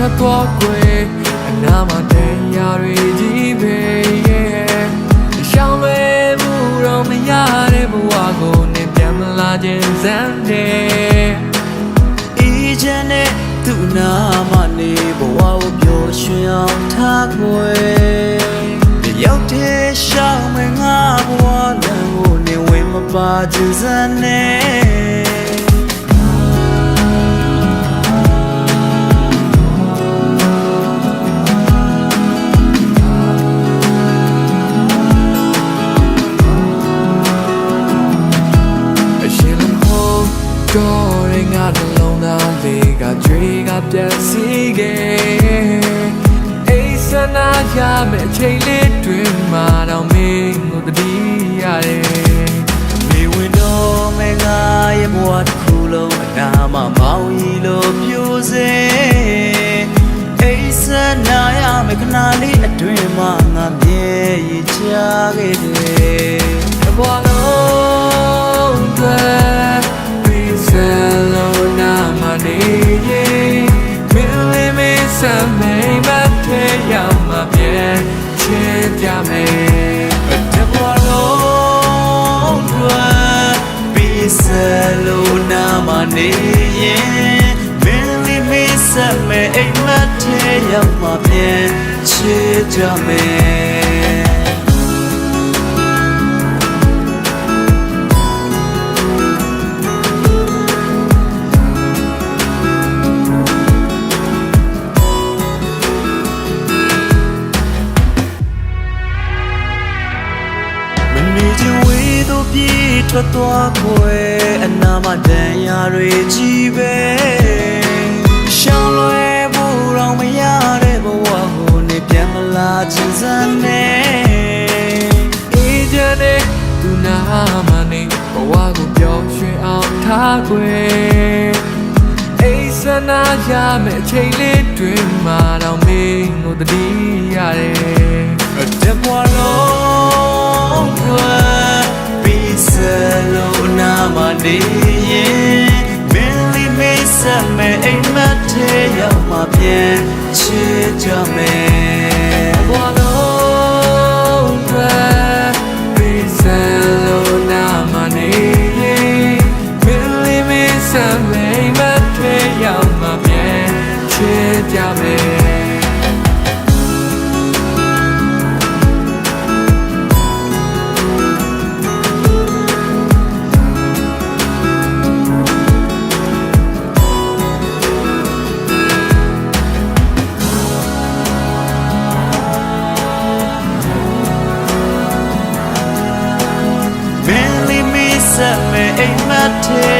ထွက်သွားခွေအနာမှာတရားတွေကြီးပဲရှောင်းလွယ်မှုတော့မရတဲ့ဘဝကိုနေပြန်မလာခြင်းစမ်းတယ်အေးချမ်းတဲ့သူ့နာမနေဘဝကိုပျော်ရွှင်အောင်ထားခွေရောက်တဲ့ရှောင်းမဲ့ငါဘဝလမ်းကိုနေဝင်မပါခြင်းစမ်းနဲ့တော့ရင်ငါနှလုံးသားလေးကကြွေးကပြတ်စီခဲ့အိစနာရမယ့်ချိန်လေးတွင်မှာတော့မင်းကိုတတိရတယ်နေဝင်တော့မဲ့ငါရဲ့ဘဝတစ်ခုလုံးအနာမမောင်ကြီးလို့ပြိုစေအိစနာရမယ့်ခဏလေးအတွင်မှာငါမြဲရချခဲ့တယ်ဘဝလုံးတွေ့နေရင်မင်းလေးမင်းစမိန်မထဲရောက်မှပြန်ချစ်ကြမယ်တဘွားလုံးတွေ့ပြီးစလို့နာမနေရင်မင်းလေးမင်းစမိန်အိမ်မထဲရောက်မှပြန်ချစ်ကြမယ်ထွက်သွားခွေအနာမတန်ရာတွေကြီးပဲရှောင်းလွယ်ဖို့တော့မရတဲ့ဘဝကိုနေပြန်မလာခြင်းစမ်းနဲ့အေးချမ်းတဲ့သူနာမနေဘဝကိုပျော်ရွှင်အောင်ထားခွေအိစနာရမယ့်အချိန်လေးတွင်မှာတော့မင်းကိုတတိရတယ်တဘွားလုံးဆလို့နာမနေရင်မင်းလေးမေးစမယ်အိမ်မထဲရောက်မှပြန်ချစ်ကြမယ်ဘဝလုံးတွေ့ပြီးဆလို့နာမနေရင်မင်းလေးမေးစမယ်အိမ်မထဲရောက်မှပြန်ချစ်ကြမယ်စမဲ့အိမ်မထဲ